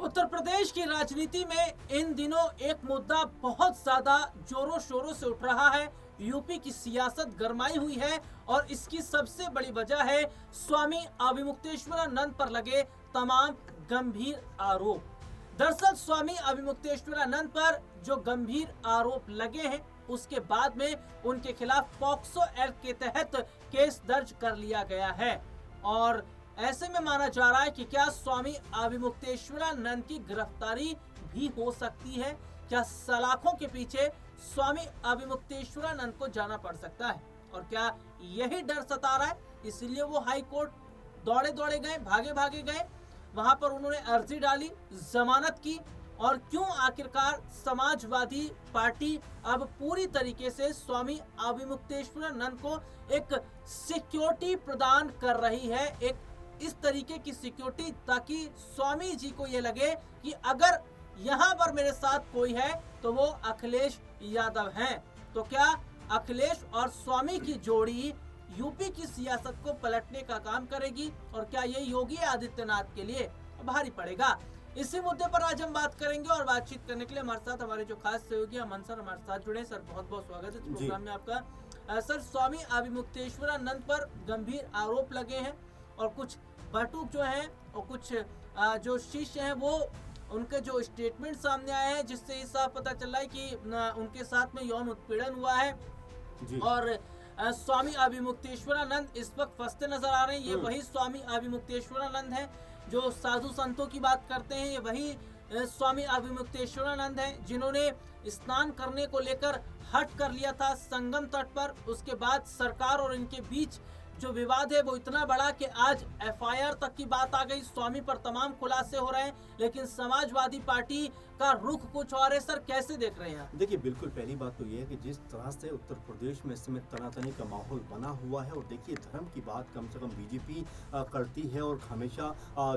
उत्तर प्रदेश की राजनीति में इन दिनों एक मुद्दा बहुत ज्यादा जोरों शोरों से उठ रहा है। यूपी की सियासत गरमाई हुई है और इसकी सबसे बड़ी वजह है स्वामी अभिमुक्तेश्वरानंद पर लगे तमाम गंभीर आरोप। दरअसल स्वामी अभिमुक्तेश्वरानंद पर जो गंभीर आरोप लगे हैं उसके बाद में उनके खिलाफ पॉक्सो एक्ट के तहत केस दर्ज कर लिया गया है और ऐसे में माना जा रहा है कि क्या स्वामी अभिमुक्तेश्वरानंद की गिरफ्तारी भी हो सकती है। क्या सलाखों के पीछे स्वामी अभिमुक्तेश्वरानंद को जाना पड़ सकता है और क्या यही डर सता रहा है, इसलिए वो हाई कोर्ट दौड़े दौड़े गए, भागे भागे गए, वहां पर उन्होंने अर्जी डाली, जमानत की और क्यों आखिरकार समाजवादी पार्टी अब पूरी तरीके से स्वामी अभिमुक्तेश्वरानंद को एक सिक्योरिटी प्रदान कर रही है, एक इस तरीके की सिक्योरिटी ताकि स्वामी जी को ये लगे कि अगर यहाँ पर मेरे साथ कोई है तो वो अखिलेश यादव हैं। तो क्या अखिलेश और स्वामी की जोड़ी यूपी की सियासत को पलटने का काम करेगी और क्या ये योगी आदित्यनाथ के लिए भारी पड़ेगा? इसी मुद्दे पर आज हम बात करेंगे और बातचीत करने के लिए हमारे साथ हमारे जो खास सहयोगी अमन सर हमारे साथ जुड़े। सर बहुत बहुत स्वागत है इस प्रोग्राम में आपका। सर स्वामी अभिमुक्तेश्वरानंद पर गंभीर आरोप लगे हैं और कुछ बटुक जो हैं और कुछ जो शिष्य हैं वो उनके जो स्टेटमेंट सामने आए हैं जिससे ये साफ पता चल रहा है कि उनके साथ में यौन उत्पीड़न हुआ है और स्वामी अभिमुक्तेश्वरानंद इस वक्त फंसते नजर आ रहे हैं। ये वही स्वामी अभिमुक्तेश्वरानंद हैं जो साधु संतों की बात करते हैं, ये वही स्वामी अभिमुक्तेश्वरानंद हैं जिन्होंने स्नान करने को लेकर हट कर लिया था संगम तट पर। उसके बाद सरकार और इनके बीच जो विवाद है वो इतना बड़ा कि आज एफआईआर तक की बात आ गई, स्वामी पर तमाम खुलासे हो रहे हैं, लेकिन समाजवादी पार्टी का रुख कुछ और है। सर कैसे देख रहे हैं? देखिए बिल्कुल, पहली बात तो ये है कि जिस तरह से उत्तर प्रदेश में इस समय तनातनी का माहौल बना हुआ है और देखिए धर्म की बात कम से कम बीजेपी करती है और हमेशा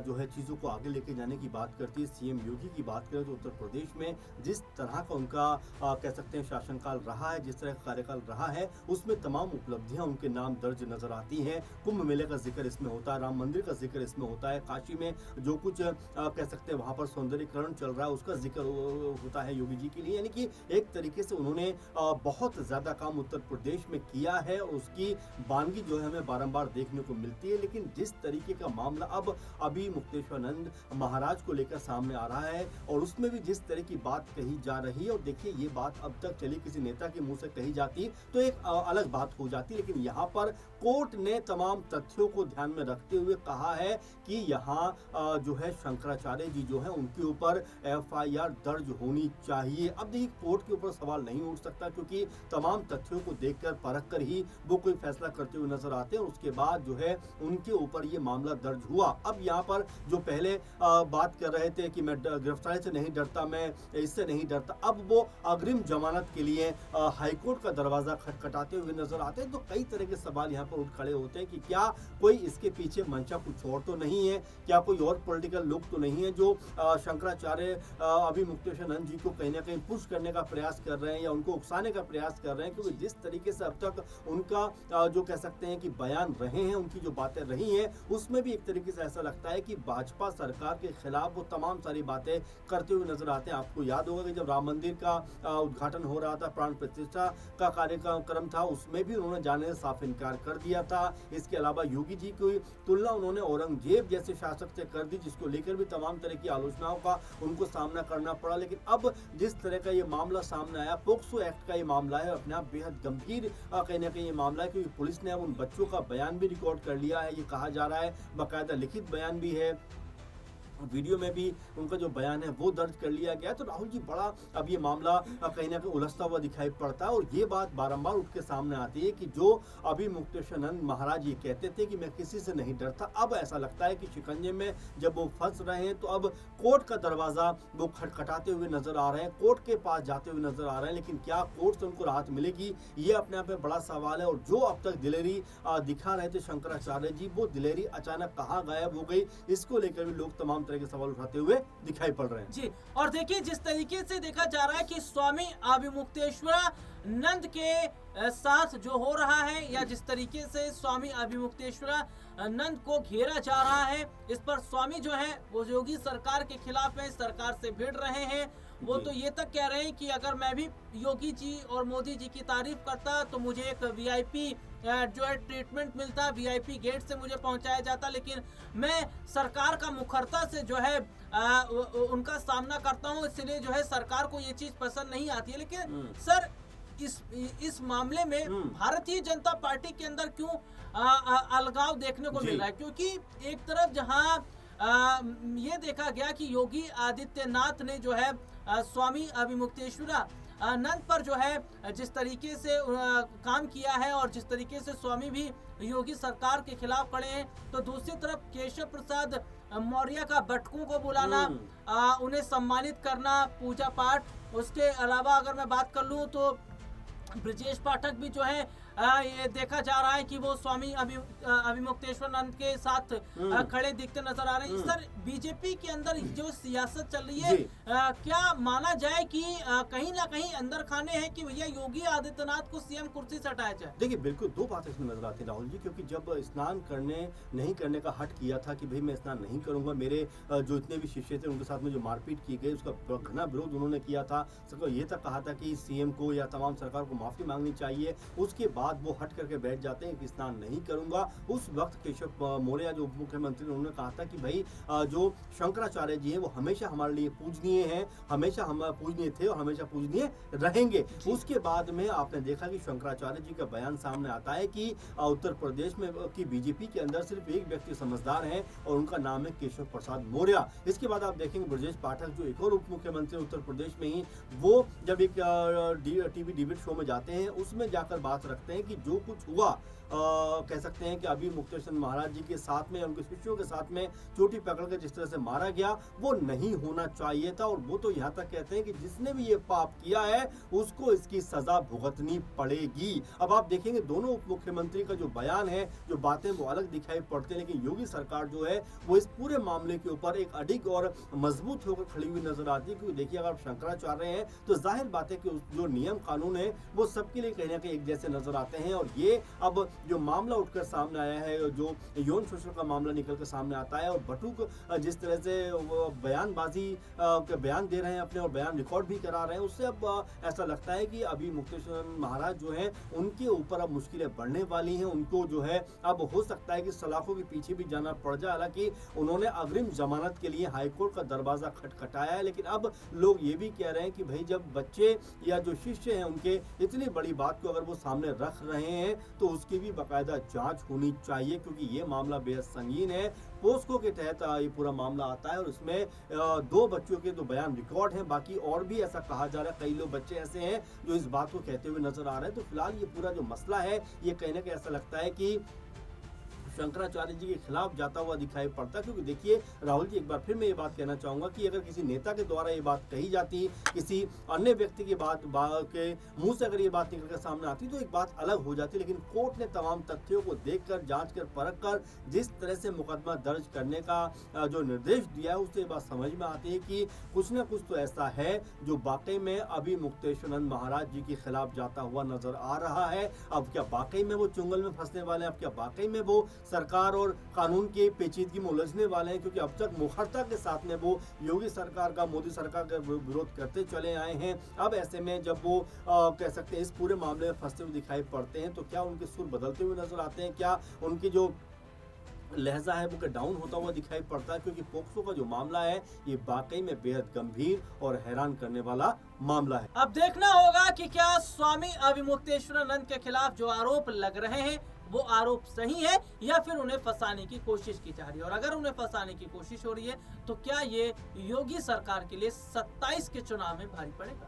जो है चीज़ों को आगे लेके जाने की बात करती है। सीएम योगी की बात करें तो उत्तर प्रदेश में जिस तरह का उनका कह सकते हैं शासनकाल रहा है, जिस तरह का कार्यकाल रहा है, उसमें तमाम उपलब्धियां उनके नाम दर्ज नजर आती है। कुंभ मेले का जिक्र इसमें होता है, राम मंदिर का जिक्र इसमें होता है, काशी में जो कुछ कह सकते हैं वहां पर सौंदर्यीकरण चल रहा है उसका जिक्र होता है योगी जी के लिए। यानी कि एक तरीके से उन्होंने बहुत ज्यादा काम उत्तर प्रदेश में किया है, उसकी वानगी जो है हमें बारंबार देखने को मिलती है। लेकिन जिस तरीके का मामला अब अभिमुक्तेश्वरानंद महाराज को लेकर सामने आ रहा है और उसमें भी जिस तरह की बात कही जा रही है, और देखिए ये बात अब तक चली किसी नेता के मुंह से कही जाती तो एक अलग बात हो जाती, लेकिन यहाँ पर कोर्ट ने तमाम तथ्यों को ध्यान में रखते हुए कहा है कि यहाँ जो है शंकराचार्य जी जो है उनके ऊपर एफआईआर दर्ज होनी चाहिए। अब देखिए कोर्ट के ऊपर सवाल नहीं उठ सकता क्योंकि तमाम तथ्यों को देखकर परख कर ही वो कोई फैसला करते हुए नजर आते हैं। उसके बाद जो है उनके ऊपर ये मामला दर्ज हुआ। अब यहाँ पर जो पहले बात कर रहे थे कि मैं गिरफ्तारी से नहीं डरता, मैं इससे नहीं डरता, अब वो अग्रिम जमानत के लिए हाईकोर्ट का दरवाजा खटखटाते हुए नजर आते हैं। तो कई तरह के सवाल यहाँ पर उठ खड़े होते हैं कि क्या कोई इसके पीछे मंशा कुछ और तो नहीं है, क्या कोई और पॉलिटिकल लोग तो नहीं है जो शंकराचार्य अभिमुक्तेश्वरानंद जी को कहीं ना कहीं पुश करने का प्रयास कर रहे हैं या उनको उकसाने का प्रयास कर रहे हैं। क्योंकि जिस तरीके से अब तक उनका जो कह सकते हैं कि बयान रहे हैं, उनकी जो बातें रही हैं, उसमें भी एक तरीके से ऐसा लगता है कि भाजपा सरकार के खिलाफ वो तमाम सारी बातें करते हुए नजर आते हैं। आपको याद होगा कि जब राम मंदिर का उद्घाटन हो रहा था, प्राण प्रतिष्ठा का कार्यक्रम था, उसमें भी उन्होंने जाने से साफ इनकार कर दिया था। इसके अलावा योगी जी की तुलना उन्होंने औरंगजेब जैसे शासक से कर दी, जिसको लेकर भी तमाम तरह की आलोचनाओं का उनको सामना करना पड़ा। लेकिन अब जिस तरह का ये मामला सामने आया, पोक्सो एक्ट का ये मामला है, अपने आप बेहद गंभीर कहीं ना कहीं ये मामला है क्योंकि पुलिस ने अब उन बच्चों का बयान भी रिकॉर्ड कर लिया है। ये कहा जा रहा है बाकायदा लिखित बयान भी है, वीडियो में भी उनका जो बयान है वो दर्ज कर लिया गया। तो राहुल जी बड़ा अब ये मामला कहीं ना कहीं उलझता हुआ दिखाई पड़ता है और ये बात बारंबार उठ के सामने आती है कि जो अभिमुक्तेश्वरानंद महाराज ये कहते थे कि मैं किसी से नहीं डरता, अब ऐसा लगता है कि शिकंजे में जब वो फंस रहे हैं तो अब कोर्ट का दरवाजा वो खटखटाते हुए नजर आ रहे हैं, कोर्ट के पास जाते हुए नजर आ रहे हैं। लेकिन क्या कोर्ट से उनको राहत मिलेगी, ये अपने आप में बड़ा सवाल है। और जो अब तक दिलेरी दिखा रहे थे शंकराचार्य जी, वो दिलेरी अचानक कहाँ गायब हो गई, इसको लेकर भी लोग तमाम तरह के सवाल उठाते हुए दिखाई पड़ रहे हैं। जी, और देखिए जिस तरीके से देखा जा रहा है कि स्वामी अभिमुक्तेश्वरानंद के साथ जो हो रहा है, या जिस तरीके से स्वामी अभिमुक्तेश्वरानंद को घेरा जा रहा है, इस पर स्वामी जो है वो योगी सरकार के खिलाफ है, सरकार से भिड़ रहे हैं। वो तो ये तक कह रहे हैं कि अगर मैं भी योगी जी और मोदी जी की तारीफ करता तो मुझे एक वीआईपी जो है ट्रीटमेंट मिलता, वीआईपी गेट से मुझे पहुंचाया जाता, लेकिन मैं सरकार का मुखरता से जो है उनका सामना करता हूं, इसलिए जो है सरकार को ये चीज पसंद नहीं आती है। लेकिन सर इस मामले में भारतीय जनता पार्टी के अंदर क्यों अलगाव देखने को मिल रहा है? क्योंकि एक तरफ जहां ये देखा गया कि योगी आदित्यनाथ ने जो है स्वामी अभिमुक्तेश्वरानंद पर जो है जिस तरीके से काम किया है, और जिस तरीके से स्वामी भी योगी सरकार के खिलाफ खड़े हैं, तो दूसरी तरफ केशव प्रसाद मौर्य का बटकों को बुलाना, उन्हें सम्मानित करना, पूजा पाठ, उसके अलावा अगर मैं बात कर लूँ तो ब्रजेश पाठक भी जो है ये देखा जा रहा है कि वो स्वामी अभिमुक्तेश्वरानंद के साथ खड़े दिखते नजर आ रहे हैं। सर बीजेपी के अंदर जो सियासत चल रही है, क्या माना जाए कि कहीं ना कहीं अंदर खाने हैं कि भैया योगी आदित्यनाथ को सीएम कुर्सी से हटाया जाए? देखिए बिल्कुल दो बातें इसमें नजर आती है राहुल जी, क्योंकि जब स्नान नहीं करने का हट किया था कि भाई मैं स्नान नहीं करूंगा, मेरे जो इतने भी शिष्य थे उनके साथ में जो मारपीट की गई उसका घना विरोध उन्होंने किया था, सबको ये तक कहा था कि सीएम को या तमाम सरकार को माफी मांगनी चाहिए। उसके बाद वो हट करके बैठ जाते हैं कि स्नान नहीं करूंगा। उस वक्त केशव मौर्य जो उप मुख्यमंत्री उन्होंने कहा था कि भाई जो शंकराचार्य जी हैं वो हमेशा हमारे लिए पूजनीय हैं, हमेशा हम पूजनीय थे और हमेशा पूजनीय रहेंगे। उसके बाद में आपने देखा कि शंकराचार्य जी का बयान सामने आता है कि उत्तर प्रदेश में की बीजेपी के अंदर सिर्फ एक व्यक्ति समझदार है और उनका नाम है केशव प्रसाद मौर्य। इसके बाद आप देखेंगे ब्रजेश पाठक जो एक और उप मुख्यमंत्री उत्तर प्रदेश में ही, वो जब एक टीवी डिबेट शो में जाते हैं उसमें जाकर बात रखते हैं कि जो कुछ हुआ कह सकते हैं कि अभिमुक्तेश्वर महाराज जी के साथ में, उनके शिष्यों के साथ में चोटी पकड़ कर जिस तरह से मारा गया वो नहीं होना चाहिए था। और वो तो यहाँ तक कहते हैं कि जिसने भी ये पाप किया है उसको इसकी सजा भुगतनी पड़ेगी। अब आप देखेंगे दोनों उप मुख्यमंत्री का जो बयान है, जो बातें वो अलग दिखाई पड़ते हैं, लेकिन योगी सरकार जो है वो इस पूरे मामले के ऊपर एक अडिग और मजबूत होकर खड़ी हुई नजर आती है। क्योंकि देखिए अगर आप शंकराचार्य हैं तो जाहिर बात है कि जो नियम कानून है वो सबके लिए कहीं ना कहीं एक जैसे नजर आते हैं। और ये अब जो मामला उठकर सामने आया है, जो यौन शोषण का मामला निकल कर सामने आता है, और बटुक जिस तरह से बयानबाजी बयान दे रहे हैं अपने और बयान रिकॉर्ड भी करा रहे हैं, उससे अब ऐसा लगता है कि अभी मुक्तेश्वर महाराज जो हैं उनके ऊपर अब मुश्किलें बढ़ने वाली हैं। उनको जो है अब हो सकता है कि सलाखों के पीछे भी जाना पड़ जाए। हालांकि उन्होंने अग्रिम जमानत के लिए हाईकोर्ट का दरवाजा खटखटाया है, लेकिन अब लोग ये भी कह रहे हैं कि भाई जब बच्चे या जो शिष्य हैं उनके इतनी बड़ी बात को अगर वो सामने रख रहे हैं तो उसकी भी बाकायदा जांच होनी चाहिए, क्योंकि ये मामला बेहद संगीन है। पोस्को के तहत ये पूरा मामला आता है और इसमें 2 बच्चों के तो बयान रिकॉर्ड हैं, बाकी और भी ऐसा कहा जा रहा है, कई लोग बच्चे ऐसे हैं जो इस बात को कहते हुए नजर आ रहे हैं। तो फिलहाल ये पूरा जो मसला है ये कहीं ना कहीं ऐसा लगता है कि शंकराचार्य जी के खिलाफ जाता हुआ दिखाई पड़ता है। क्योंकि देखिए राहुल जी, एक बार फिर मैं ये बात कहना चाहूंगा कि अगर किसी नेता के द्वारा ये बात कही जाती, किसी अन्य व्यक्ति की बात के मुंह से अगर ये बात निकल कर सामने आती तो एक बात अलग हो जाती, लेकिन कोर्ट ने तमाम तथ्यों को देखकर, जांच कर, परख कर जिस तरह से मुकदमा दर्ज करने का जो निर्देश दिया है उससे ये बात समझ में आती है कि कुछ न कुछ तो ऐसा है जो वाकई में अभी मुक्तेश्वरानंद महाराज जी के खिलाफ जाता हुआ नजर आ रहा है। अब क्या वाकई में वो चुंगल में फंसने वाले हैं? अब क्या वाकई में वो सरकार और कानून के पेचीदगी में उलझने वाले हैं? क्योंकि अब तक मुखरता के साथ में वो योगी सरकार का, मोदी सरकार का विरोध करते चले आए हैं। अब ऐसे में जब वो कह सकते हैं इस पूरे मामले में फंसते हुए दिखाई पड़ते हैं तो क्या उनके सुर बदलते हुए नजर आते हैं? क्या उनकी जो लहजा है वो डाउन होता हुआ दिखाई पड़ता है? क्योंकि पोक्सो का जो मामला है ये वाकई में बेहद गंभीर और हैरान करने वाला मामला है। अब देखना होगा कि क्या स्वामी अभिमुक्तेश्वरानंद के खिलाफ जो आरोप लग रहे हैं वो आरोप सही है या फिर उन्हें फंसाने की कोशिश की जा रही है। और अगर उन्हें फंसाने की कोशिश हो रही है तो क्या ये योगी सरकार के लिए 27 के चुनाव में भारी पड़ेगा?